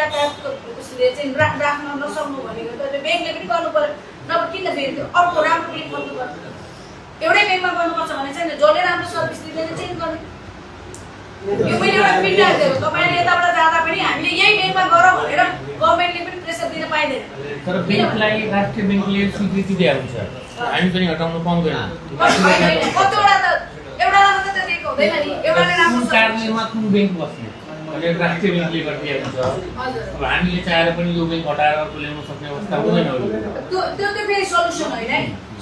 यातायातको उसले चाहिँ राख्न नसक्नु भनेको त ब्याङ्कले पनि गर्नु पर्यो नभए किन फेरि त्यो अर्को राम्रो ब्याङ्क खोज्नु पर्यो एउटै ब्याङ्कमा गर्नुपर्छ भने चाहिँ जसले राम्रो सर्भिस दिँदैन चेन्ज गर्ने यो मैले एउटा फिडब्याक दिएको तपाईँले यताबाट जाँदा पनि हामीले यही ब्याङ्कमा गरौँ भनेर गभर्मेन्टले पनि प्रेसर दिन पाइँदैन तर ब्याङ्कलाई राष्ट्रिय ब्याङ्कले स्वीकृति दिएको हुन्छ हामी पनि हटाउन पाउँदैन कतिवटा त एउटालाई मात्रै त दिएको हुँदैन नि एउटाले राम्रो कुन कार्यालयमा कुन ब्याङ्क बस्ने भने राष्ट्रिय ब्याङ्कले गरिदिएको हुन्छ अब हामीले चाहेर पनि यो ब्याङ्क हटाएर अर्को ल्याउन सक्ने अवस्था हुँदैन त्यो त फेरि सल्युसन होइन है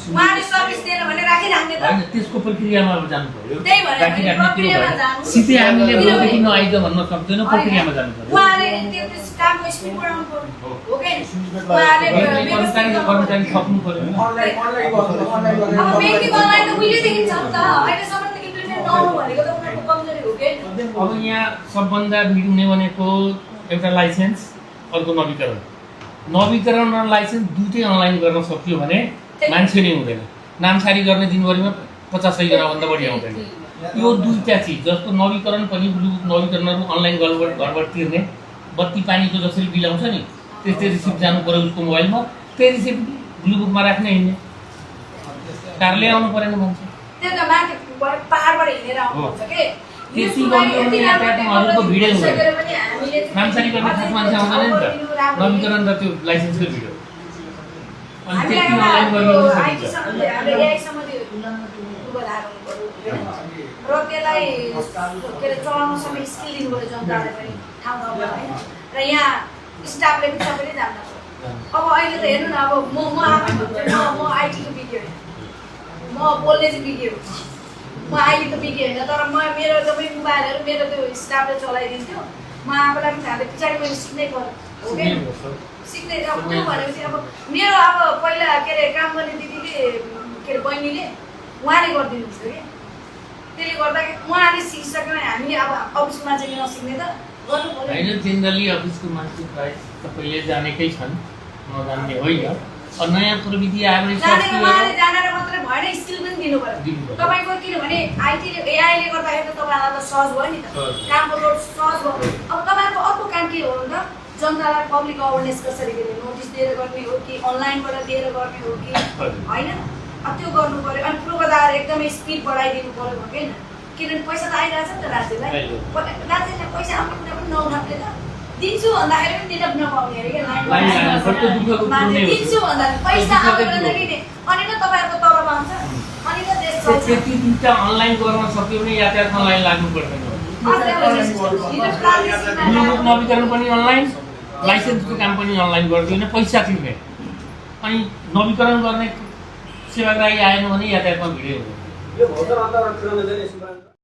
उहाँले सर्भिस दिएन भने राखिराख्ने त होइन त्यसको प्रक्रियामा अब जानु पर्यो त्यही भनेर प्रक्रियामा जानु सिधै हामीले बोलेदेखि नआइज भन्न सक्दैनौँ प्रक्रियामा जानु पर्यो उहाँले त्यो कामको स्पिड बढाउनु पर्यो हो कि कर्मचारी थप्नु पर्यो अब ब्याङ्किङ अनलाइन त उहिलेदेखि छ नि त अहिलेसम्म त इम्प्लिमेन्ट नहुनु भनेको त उनीहरूको कमजोरी हो कि अब यहाँ सबभन्दा भिड्ने भनेको एउटा लाइसेन्स अर्को नवीकरण र लाइसेन्स दुईटै अनलाइन गर्न सकियो भने मान्छे नै हुँदैन नामसारी गर्ने दिनभरिमा 50-100 जनाभन्दा बढी आउँदैन यो दुईटा चिज जस्तो नवीकरण पनि ब्लुबुक नवीकरणहरू अनलाइन घरबाट तिर्ने बत्ती पानीको जसरी बिल आउँछ नि त्यस्तै रिसिप्ट जानु पर्यो उसको मोबाइलमा त्यही रिसिप्ट ब्लुबुकमा राख्ने हिँड्ने कार्यालय आउनु परेन मान्छे त्यो त माथि पहाडबाट हिँडेर आउनुहुन्छ के त्यति गर्नु यातायातमा हजुरको भिडै हुँदैन नामसारी गर्ने खास मान्छे आउँदैन नि त नवीकरण र त्यो लाइसेन्सको भिड हो अनि त्यति अनलाइन गर्न सकिन्छ र त्यसलाई के अरे चलाउन सक्ने स्किल दिनु पर्यो जनतालाई पनि ठाउँ ठाउँमा होइन र यहाँ स्टाफले पनि सबैले जान्न अब अहिले त हेर्नु न अब म आफै भन्छु म आइटीको बिग्यो म बोल्ने चाहिँ बिग्यो म आइटीको बिग्यो होइन तर मेरो सबै मोबाइलहरू मेरो त्यो स्टाफले चलाइदिन्थ्यो म आफूलाई पनि थाहा पछाडि मैले सिक्नै पर्यो हो कि सिक्दै अब त्यो भनेपछि अब मेरो अब पहिला के अरे काम गर्ने दिदीले के अरे बहिनीले उहाँले गरिदिनुहुन्छ कि त्यसले गर्दा उहाँले सिकिसक्यो भने हामीले अब अफिसको मान्छेले नसिक्ने त गर्नु पर्यो होइन जेनरली अफिसको मान्छे प्रायः सबैले जानेकै छन् नजान्ने होइन नयाँ प्रविधि आएर उहाँले जानेर मात्रै भएन स्किल पनि दिनु पर्यो तपाईँको किनभने आइटीले एआईले गर्दाखेरि त तपाईँलाई त सहज भयो नि त कामको लोड सहज भयो अब तपाईँको अर्को काम के हो भन्दा जनतालाई पब्लिक अवेरनेस कसरी दिने नोटिस दिएर गर्ने हो कि अनलाइनबाट दिएर गर्ने हो कि होइन अब त्यो गर्नु पर्यो अनि पूर्वाधार एकदमै स्पिड बढाइदिनु पर्यो होइन किनभने पैसा त आइरहेछ नि त राज्यलाई राज्यले पैसा आउने कुरा पनि नउठाउने त दिन्छु भन्दाखेरि पनि दिन नपाउने अरे क्या दिन्छु भन्दा पैसा आउँदैन त किने अनि त तपाईँहरूको तलब आउँछ अनि त देश चल्छ त्यति दुईटा अनलाइन गर्न सक्यो भने यातायातमा लाइन लाग्नु पर्दैन ब्लुबुक नवीकरण पनि अनलाइन लाइसेन्सको काम पनि अनलाइन गरिदियो भने पैसा तिर्ने अनि नवीकरण गर्ने सेवाग्राही आएन भने यातायातमा भिडै हुँदैन।